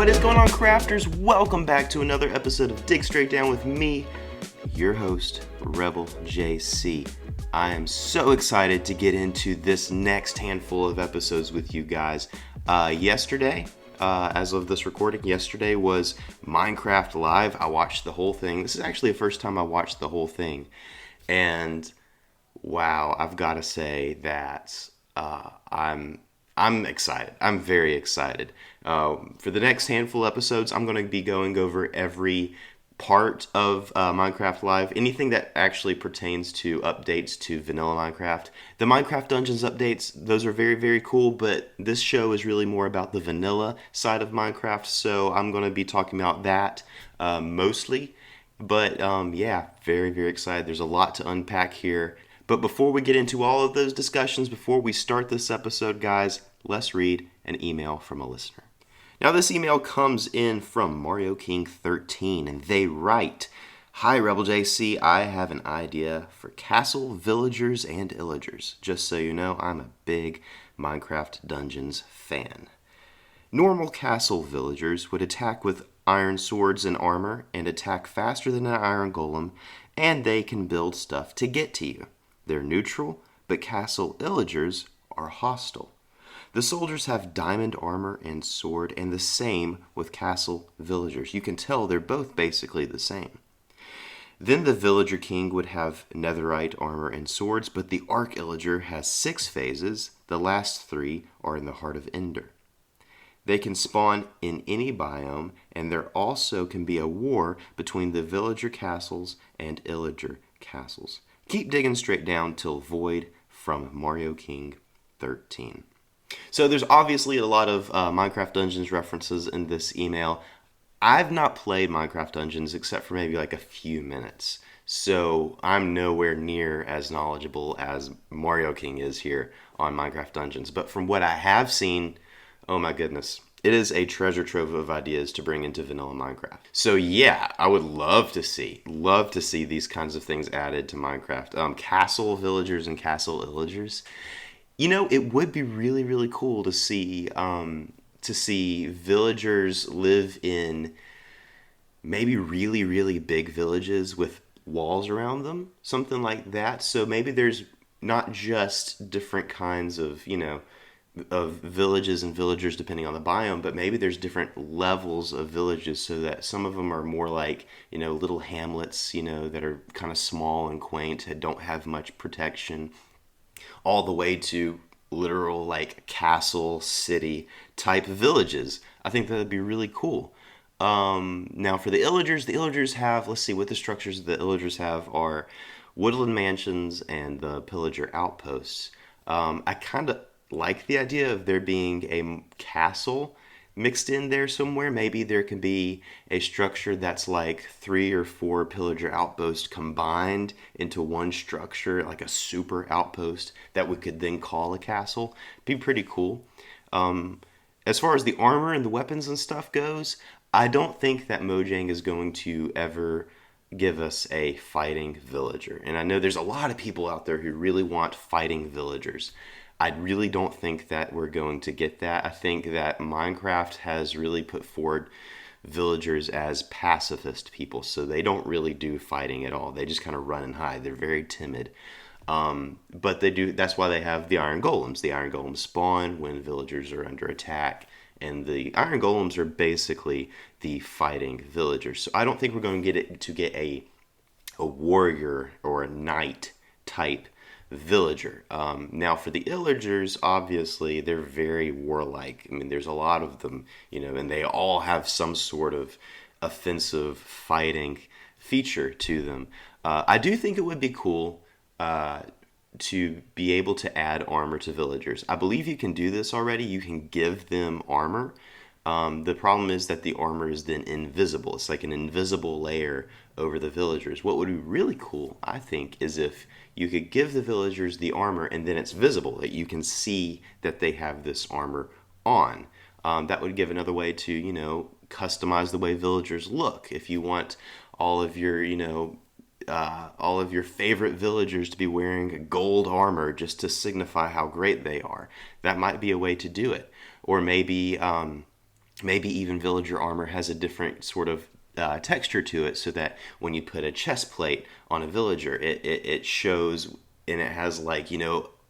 What is going on, crafters? Welcome back to another episode of Dig Straight Down with me, your host, Rebel JC. I am so excited to get into this next handful of episodes with you guys. Yesterday, as of this recording, yesterday was Minecraft Live. I watched the whole thing. This is actually the first time I watched the whole thing. And wow, I've got to say that I'm excited. I'm very excited. For the next handful of episodes, I'm going to be going over every part of Minecraft Live. Anything that actually pertains to updates to vanilla Minecraft. The Minecraft Dungeons updates, those are very, very cool, but this show is really more about the vanilla side of Minecraft, so I'm going to be talking about that mostly. But yeah, very, very excited. There's a lot to unpack here. But before we get into all of those discussions, before we start this episode, guys, let's read an email from a listener. Now, this email comes in from Mario King 13, and they write, "Hi, Rebel JC, I have an idea for castle villagers and illagers. Just so you know, I'm a big Minecraft Dungeons fan. Normal castle villagers would attack with iron swords and armor and attack faster than an iron golem, and they can build stuff to get to you. They're neutral, but castle illagers are hostile. The soldiers have diamond armor and sword, and the same with castle villagers. You can tell they're both basically the same. Then the villager king would have netherite armor and swords, but the arc illager has 6 phases. The last 3 are in the heart of Ender. They can spawn in any biome, and there also can be a war between the villager castles and illager castles. Keep digging straight down till void, from Mario King 13. So there's obviously a lot of Minecraft Dungeons references in this email. I've not played Minecraft Dungeons except for maybe like a few minutes. So I'm nowhere near as knowledgeable as Mario King is here on Minecraft Dungeons. But from what I have seen, oh my goodness, it is a treasure trove of ideas to bring into vanilla Minecraft. So yeah, I would love to see these kinds of things added to Minecraft. Castle villagers and castle illagers. You know, it would be really, really cool to see villagers live in maybe really, really big villages with walls around them, something like that. So maybe there's not just different kinds of, of villages and villagers depending on the biome, but maybe there's different levels of villages so that some of them are more like, little hamlets, that are kind of small and quaint, that don't have much protection, all the way to literal like castle city type villages. I think that would be really cool. Now for the illagers have, let's see what the structures the illagers have are woodland mansions and the pillager outposts. I kind of like the idea of there being a castle mixed in there somewhere. Maybe there can be a structure that's like 3 or 4 pillager outposts combined into one structure, like a super outpost that we could then call a castle. Be pretty cool. As far as the armor and the weapons and stuff goes, I don't think that Mojang is going to ever give us a fighting villager. And I know there's a lot of people out there who really want fighting villagers. I really don't think that we're going to get that. I think that Minecraft has really put forward villagers as pacifist people, so they don't really do fighting at all. They just kind of run and hide. They're very timid. But they do. That's why they have the iron golems. The iron golems spawn when villagers are under attack, and the iron golems are basically the fighting villagers. So I don't think we're going to get a warrior or a knight type villager. Now for the illagers, obviously they're very warlike. I mean, there's a lot of them, and they all have some sort of offensive fighting feature to them. I do think it would be cool to be able to add armor to villagers. I believe you can do this already. You can give them armor. The problem is that the armor is then invisible. It's like an invisible layer over the villagers. What would be really cool, I think, is if you could give the villagers the armor and then it's visible, that you can see that they have this armor on. That would give another way to, customize the way villagers look. If you want all of your favorite villagers to be wearing gold armor just to signify how great they are, that might be a way to do it. Or maybe Maybe even villager armor has a different sort of texture to it, so that when you put a chest plate on a villager, it shows, and it has, like,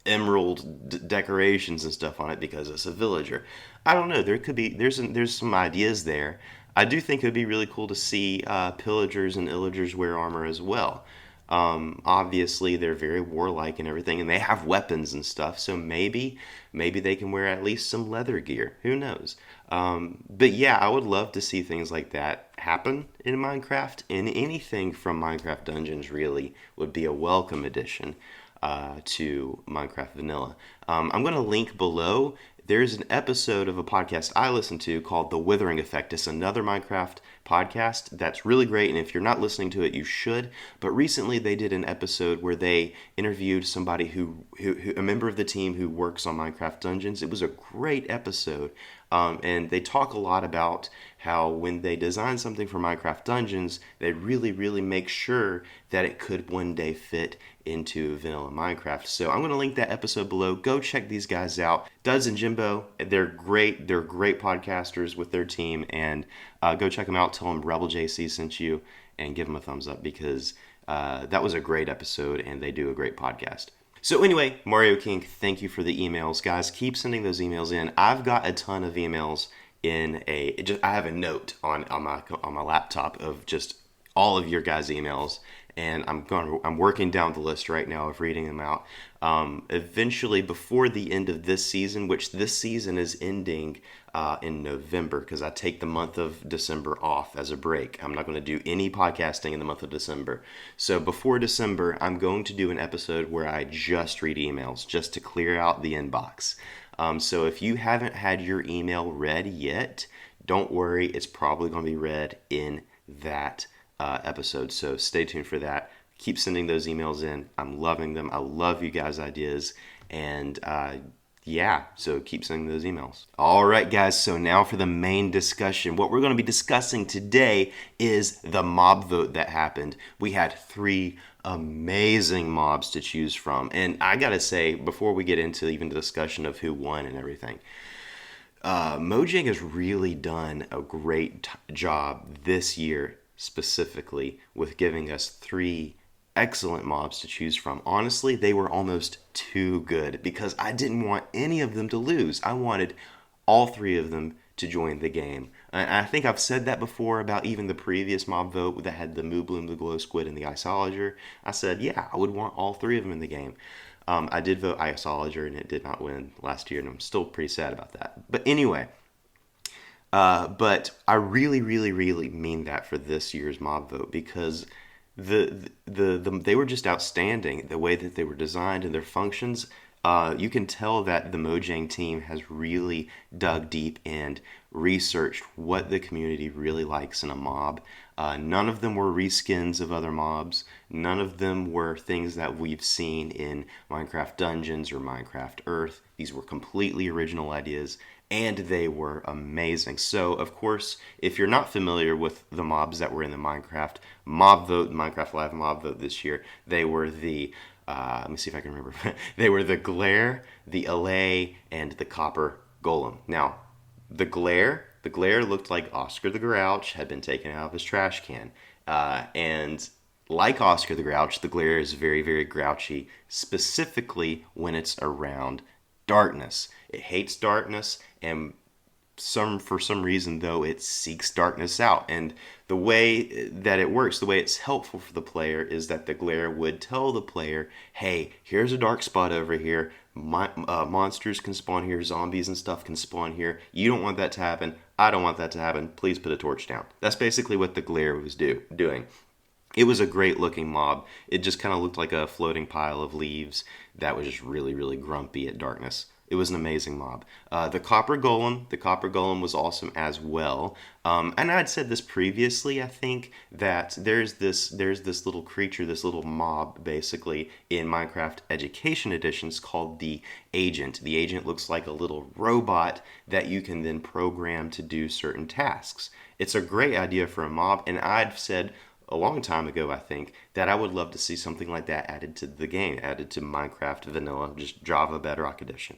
emerald decorations and stuff on it because it's a villager. I don't know. There's some ideas there. I do think it would be really cool to see pillagers and illagers wear armor as well. Obviously, they're very warlike and everything, and they have weapons and stuff. So maybe they can wear at least some leather gear. Who knows? But yeah, I would love to see things like that happen in Minecraft. And anything from Minecraft Dungeons really would be a welcome addition to Minecraft Vanilla. I'm going to link below. There's an episode of a podcast I listen to called The Withering Effect. It's another Minecraft podcast that's really great, and if you're not listening to it, you should. But recently they did an episode where they interviewed somebody who a member of the team who works on Minecraft Dungeons. It was a great episode, and they talk a lot about how when they design something for Minecraft Dungeons, they really, really make sure that it could one day fit into vanilla Minecraft. So I'm going to link that episode below. Go check these guys out. Duds and Jimbo, they're great. They're great podcasters with their team, and go check them out. Tell them Rebel JC sent you, and give them a thumbs up, because that was a great episode, and they do a great podcast. So anyway, Mario King, thank you for the emails. Guys, keep sending those emails in. I've got a ton of emails I have a note on my laptop of just all of your guys' emails, and I'm working down the list right now of reading them out. Eventually, before the end of this season, which this season is ending in November, because I take the month of December off as a break. I'm not going to do any podcasting in the month of December. So before December, I'm going to do an episode where I just read emails, just to clear out the inbox. So if you haven't had your email read yet, don't worry. It's probably going to be read in that episode. So stay tuned for that. Keep sending those emails in. I'm loving them. I love you guys' ideas. And yeah, so keep sending those emails. All right, guys. So now for the main discussion. What we're going to be discussing today is the mob vote that happened. We had 3 amazing mobs to choose from. And I gotta say, before we get into even the discussion of who won and everything, Mojang has really done a great job this year, specifically with giving us 3 excellent mobs to choose from. Honestly, they were almost too good, because I didn't want any of them to lose. I wanted all 3 of them to join the game. And I think I've said that before about even the previous mob vote that had the Moo Bloom, the Glow Squid, and the Iceologer. I said, yeah, I would want all 3 of them in the game. I did vote Iceologer, and it did not win last year, and I'm still pretty sad about that. But anyway, but I really, really, really mean that for this year's mob vote, because they were just outstanding. The way that they were designed and their functions, you can tell that the Mojang team has really dug deep and researched what the community really likes in a mob. None of them were reskins of other mobs. None of them were things that we've seen in Minecraft Dungeons or Minecraft Earth. These were completely original ideas, and they were amazing. So, of course, if you're not familiar with the mobs that were in the Minecraft mob vote, Minecraft Live mob vote this year, they were the let me see if I can remember. They were the Glare, the ALLAY, and the Copper Golem. Now, the Glare looked like Oscar the Grouch had been taken out of his trash can. And like Oscar the Grouch, the Glare is very, very grouchy, specifically when it's around darkness. It hates darkness, and for some reason, though, it seeks darkness out. And the way that it works, the way it's helpful for the player, is that the Glare would tell the player, hey, here's a dark spot over here. Monsters can spawn here. Zombies and stuff can spawn here. You don't want that to happen. I don't want that to happen. Please put a torch down. That's basically what the Glare was doing. It was a great looking mob. It just kind of looked like a floating pile of leaves that was just really, really grumpy at darkness. It was an amazing mob. The Copper Golem was awesome as well. And I'd said this previously, I think, that there's this little creature, this little mob, basically, in Minecraft Education Editions called the Agent. The Agent looks like a little robot that you can then program to do certain tasks. It's a great idea for a mob, and I'd said a long time ago, I think, that I would love to see something like that added to the game, added to Minecraft Vanilla, just Java Bedrock Edition.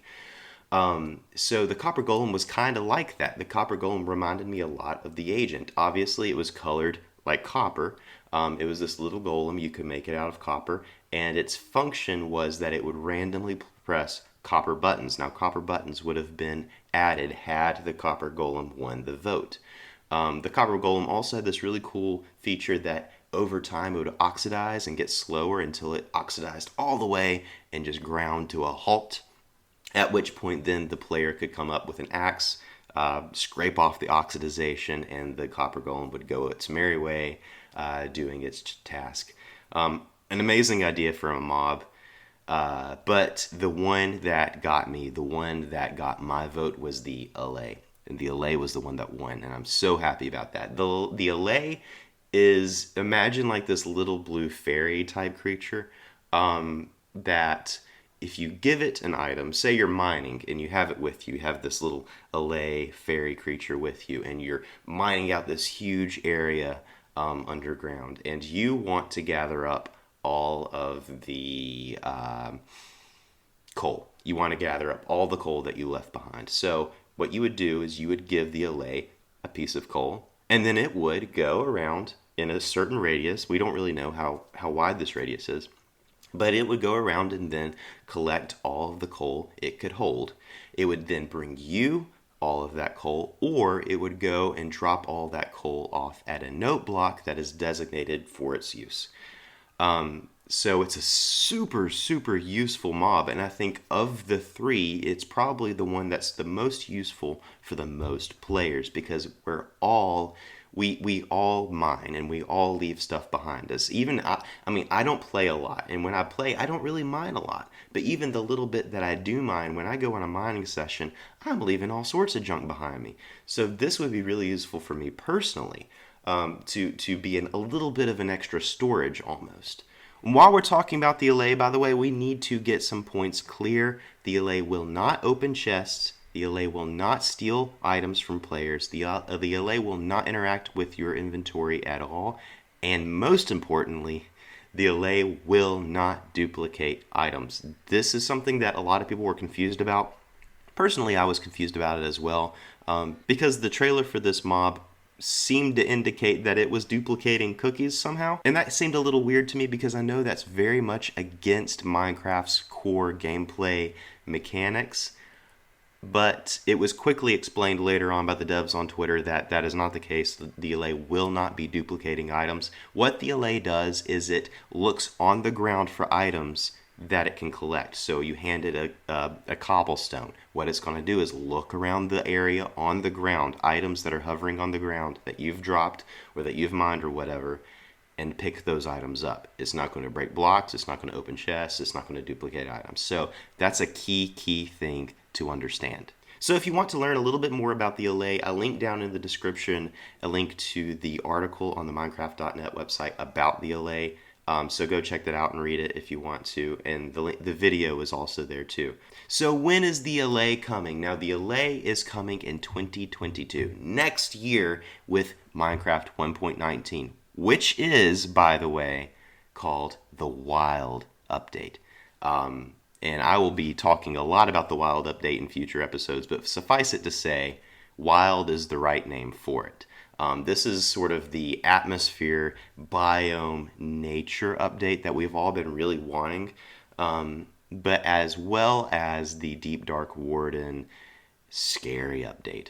So the Copper Golem was kind of like that. The Copper Golem reminded me a lot of the Agent. Obviously, it was colored like copper. It was this little golem. You could make it out of copper, and its function was that it would randomly press copper buttons. Now, copper buttons would have been added had the Copper Golem won the vote. The Copper Golem also had this really cool feature that over time it would oxidize and get slower until it oxidized all the way and just ground to a halt. At which point, then the player could come up with an axe, scrape off the oxidization, and the Copper Golem would go its merry way, doing its task. An amazing idea for a mob. But the one that got me, the one that got my vote was the ALLAY. And the ALLAY was the one that won, and I'm so happy about that. The ALLAY is, imagine like this little blue fairy type creature that if you give it an item, say you're mining and you have it with you, you have this little ALLAY fairy creature with you, and you're mining out this huge area underground, and you want to gather up all of the coal. You want to gather up all the coal that you left behind. So what you would do is you would give the ALLAY a piece of coal, and then it would go around in a certain radius. We don't really know how wide this radius is, but it would go around and then collect all of the coal it could hold. It would then bring you all of that coal, or it would go and drop all that coal off at a note block that is designated for its use. So it's a super, super useful mob, and I think of the three, it's probably the one that's the most useful for the most players, because we all mine and we all leave stuff behind us. Even I don't play a lot, and when I play, I don't really mine a lot. But even the little bit that I do mine, when I go on a mining session, I'm leaving all sorts of junk behind me. So this would be really useful for me personally, to be a little bit of an extra storage almost. While we're talking about the ALLAY, by the way, we need to get some points clear. The ALLAY will not open chests. The ALLAY will not steal items from players. The ALLAY will not interact with your inventory at all. And most importantly, the ALLAY will not duplicate items. This is something that a lot of people were confused about. Personally, I was confused about it as well, because the trailer for this mob seemed to indicate that it was duplicating cookies somehow. And that seemed a little weird to me because I know that's very much against Minecraft's core gameplay mechanics. But it was quickly explained later on by the devs on Twitter that that is not the case. The ALLAY will not be duplicating items. What the ALLAY does is it looks on the ground for items that it can collect. So you hand it a cobblestone. What it's going to do is look around the area on the ground, items that are hovering on the ground that you've dropped or that you've mined or whatever, and pick those items up. It's not going to break blocks. It's not going to open chests. It's not going to duplicate items. So that's a key thing to understand. So if you want to learn a little bit more about the ALLAY, I linked down in the description a link to the article on the Minecraft.net website about the ALLAY. So go check that out and read it if you want to. And the video is also there too. So when is the ALLAY coming? Now the ALLAY is coming in 2022, next year, with Minecraft 1.19, which is, by the way, called the Wild Update. And I will be talking a lot about the Wild Update in future episodes, but suffice it to say, Wild is the right name for it. This is sort of the atmosphere, biome, nature update that we've all been really wanting, but as well as the Deep Dark Warden scary update.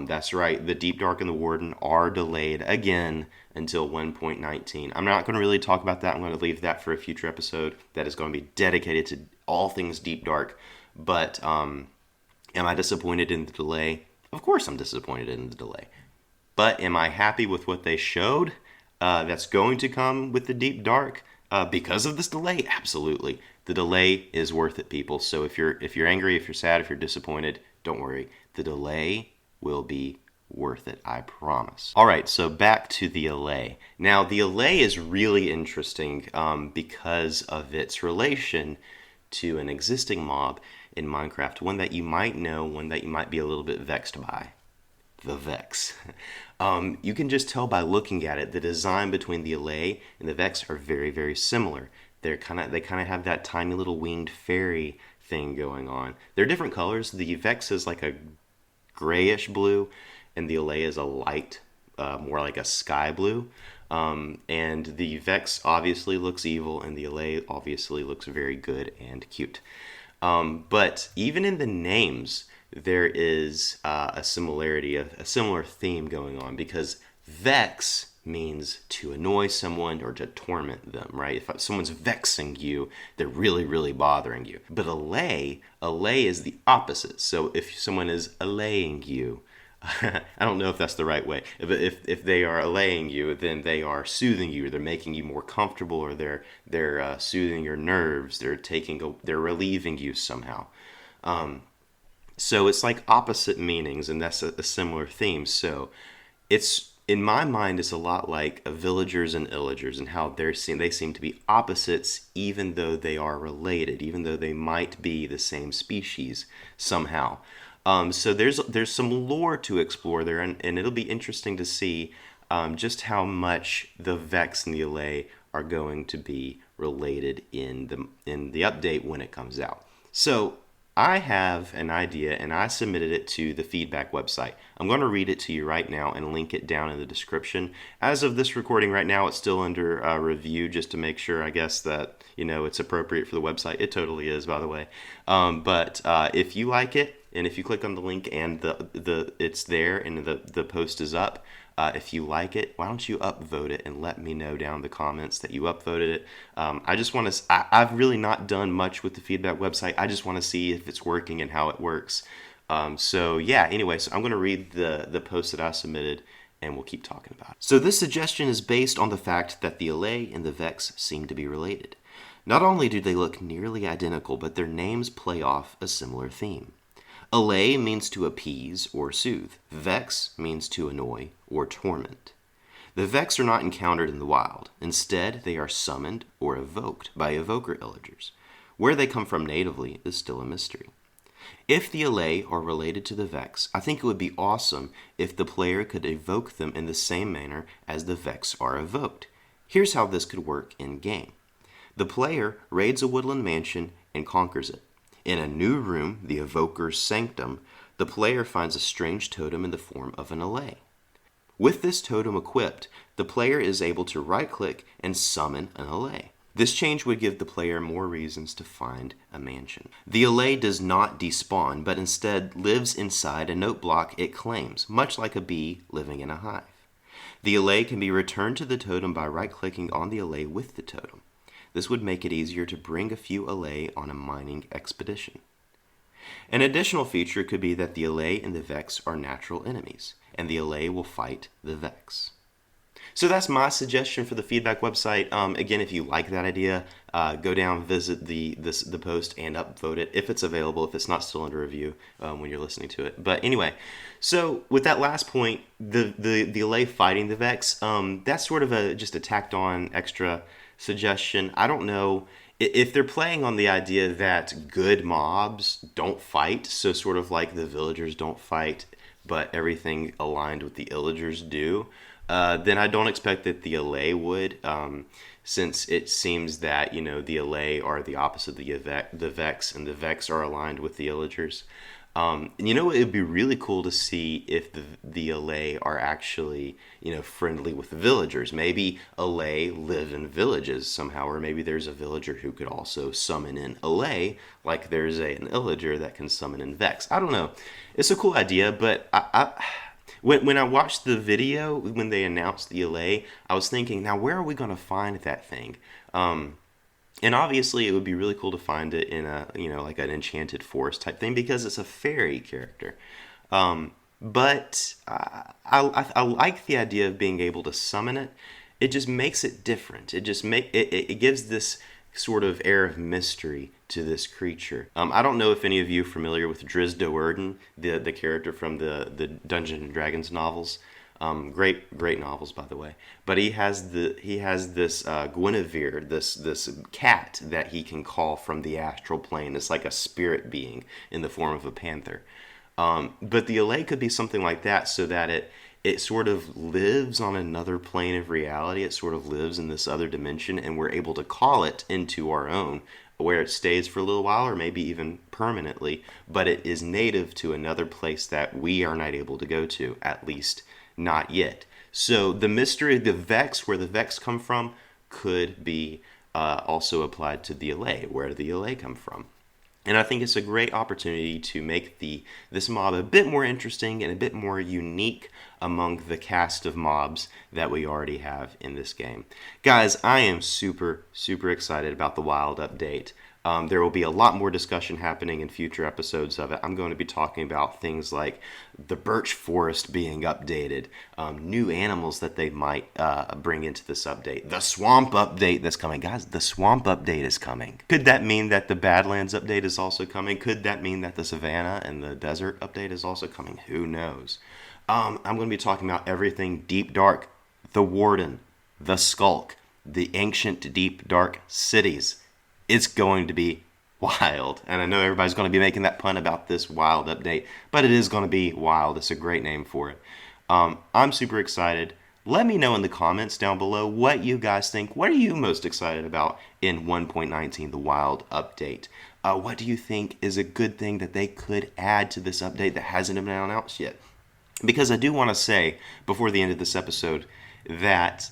That's right, the Deep Dark and the Warden are delayed again until 1.19. I'm not going to really talk about that. I'm going to leave that for a future episode that is going to be dedicated to all things Deep Dark. But am I disappointed in the delay? Of course I'm disappointed in the delay. But am I happy with what they showed that's going to come with the Deep Dark because of this delay? Absolutely. The delay is worth it, people. So if you're angry, if you're sad, if you're disappointed, don't worry. The delay will be worth it, I promise. All right, so back to the ALLAY. Now, the ALLAY is really interesting because of its relation to an existing mob in Minecraft, one that you might know, one that you might be a little bit vexed by. The Vex. You can just tell by looking at it, the design between the ALLAY and the Vex are very, very similar. They kind of have that tiny little winged fairy thing going on. They're different colors. The Vex is like a grayish blue, and the Allay is a light, more like a sky blue. And the Vex obviously looks evil, and the Allay obviously looks very good and cute. But even in the names, there is a similarity, a similar theme going on, because Vex means to annoy someone or to torment them, right? If someone's vexing you, they're really, really bothering you. But allay is the opposite. So if someone is allaying you, I don't know if that's the right way, but if they are allaying you, then they are soothing you. They're making you more comfortable, or they're soothing your nerves. They're relieving you somehow. So it's like opposite meanings, and that's a similar theme. So it's, in my mind, it's a lot like villagers and illagers, and how they seem to be opposites, even though they are related, even though they might be the same species somehow. So there's some lore to explore there, and it'll be interesting to see just how much the Vex and the Allay are going to be related in the update when it comes out. So I have an idea, and I submitted it to the feedback website. I'm going to read it to you right now and link it down in the description. As of this recording right now, it's still under review, just to make sure, I guess, that it's appropriate for the website. It totally is, by the way. But if you like it, and if you click on the link and it's there and the post is up, if you like it, why don't you upvote it and let me know down in the comments that you upvoted it. I just want to. I've really not done much with the feedback website. I just want to see if it's working and how it works. So yeah. Anyway, so I'm going to read the post that I submitted, and we'll keep talking about it. So this suggestion is based on the fact that the Allay and the Vex seem to be related. Not only do they look nearly identical, but their names play off a similar theme. Allay means to appease or soothe. Vex means to annoy or torment. The Vex are not encountered in the wild. Instead, they are summoned or evoked by evoker illagers. Where they come from natively is still a mystery. If the Allay are related to the Vex, I think it would be awesome if the player could evoke them in the same manner as the Vex are evoked. Here's how this could work in-game. The player raids a woodland mansion and conquers it. In a new room, the evoker's sanctum, the player finds a strange totem in the form of an Allay. With this totem equipped, the player is able to right-click and summon an Allay. This change would give the player more reasons to find a mansion. The Allay does not despawn, but instead lives inside a note block it claims, much like a bee living in a hive. The Allay can be returned to the totem by right-clicking on the Allay with the totem. This would make it easier to bring a few Allay on a mining expedition. An additional feature could be that the Allay and the Vex are natural enemies, and the Allay will fight the Vex. So that's my suggestion for the feedback website. Again, if you like that idea, go down, visit the post, and upvote it if it's available, if it's not still under review when you're listening to it. But anyway, so with that last point, the Allay fighting the Vex, that's sort of just a tacked on extra suggestion. I don't know if they're playing on the idea that good mobs don't fight, so sort of like the villagers don't fight, but everything aligned with the illagers do. Then I don't expect that the Allay would, since it seems that the Allay are the opposite of the Vex, and the Vex are aligned with the illagers. It would be really cool to see if the Allay are actually, friendly with the villagers. Maybe Allay live in villages somehow, or maybe there's a villager who could also summon in Allay, like there's an illager that can summon in Vex. I don't know. It's a cool idea, but when I watched the video, when they announced the Allay, I was thinking, now where are we going to find that thing? And obviously, it would be really cool to find it in a, like an enchanted forest type thing, because it's a fairy character. But I like the idea of being able to summon it. It just makes it different. It gives this sort of air of mystery to this creature. I don't know if any of you are familiar with Driz Do'Urden, the character from the Dungeons and Dragons novels. Great novels, by the way. But he has this Guinevere, this cat that he can call from the astral plane. It's like a spirit being in the form of a panther. But the Allay could be something like that, so that it sort of lives on another plane of reality. It sort of lives in this other dimension, and we're able to call it into our own, where it stays for a little while or maybe even permanently, but it is native to another place that we are not able to go to, at least not yet. So the mystery of the Vex, where the Vex come from, could be also applied to the ALLAY. Where did the ALLAY come from? And I think it's a great opportunity to make this mob a bit more interesting and a bit more unique among the cast of mobs that we already have in this game. Guys, I am super, super excited about the Wild update. There will be a lot more discussion happening in future episodes of it. I'm going to be talking about things like the birch forest being updated, new animals that they might bring into this update, the swamp update that's coming. Guys, the swamp update is coming. Could that mean that the Badlands update is also coming? Could that mean that the Savannah and the Desert update is also coming? Who knows? I'm going to be talking about everything Deep Dark, the Warden, the Skulk, the ancient Deep Dark cities. It's going to be wild. And I know everybody's going to be making that pun about this Wild update, but it is going to be wild. It's a great name for it. I'm super excited. Let me know in the comments down below what you guys think. What are you most excited about in 1.19, the Wild update? What do you think is a good thing that they could add to this update that hasn't been announced yet? Because I do want to say, before the end of this episode, that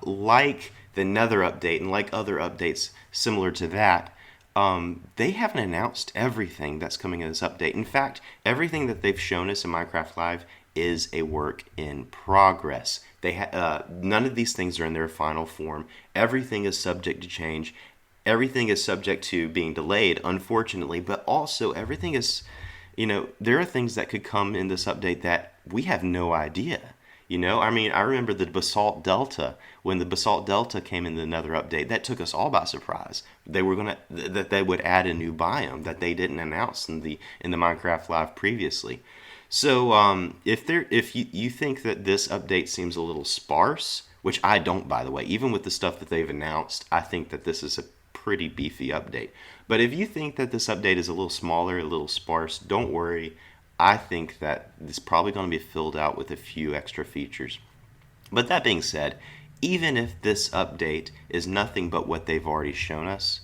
like the Nether update and like other updates similar to that, they haven't announced everything that's coming in this update. In fact, everything that they've shown us in Minecraft Live is a work in progress. None of these things are in their final form. Everything is subject to change. Everything is subject to being delayed, unfortunately, but also everything is, there are things that could come in this update that we have no idea. I remember the Basalt Delta. When the Basalt Delta came in the Nether update, that took us all by surprise. That they would add a new biome that they didn't announce in the Minecraft Live previously. So if you think that this update seems a little sparse, which I don't, by the way, even with the stuff that they've announced, I think that this is a pretty beefy update. But if you think that this update is a little smaller, a little sparse, don't worry. I think that it's probably going to be filled out with a few extra features. But that being said, even if this update is nothing but what they've already shown us,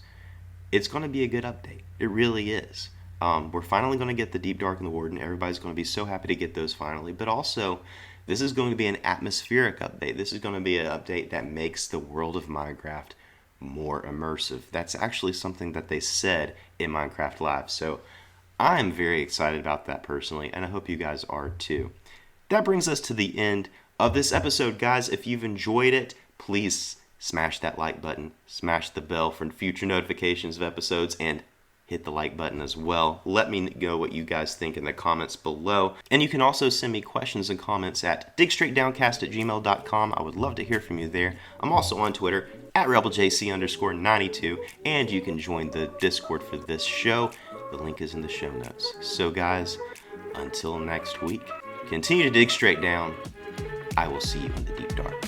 it's going to be a good update. It really is. We're finally going to get the Deep Dark and the Warden. Everybody's going to be so happy to get those finally. But also, this is going to be an atmospheric update. This is going to be an update that makes the world of Minecraft more immersive. That's actually something that they said in Minecraft Live. So I'm very excited about that personally, and I hope you guys are too. That brings us to the end of this episode, guys. If you've enjoyed it, please smash that like button, smash the bell for future notifications of episodes, and hit the like button as well. Let me know what you guys think in the comments below. And you can also send me questions and comments at digstraightdowncast@gmail.com. I would love to hear from you there. I'm also on Twitter at RebelJC_92, and you can join the Discord for this show. The link is in the show notes. So guys, until next week, continue to dig straight down. I will see you in the Deep Dark.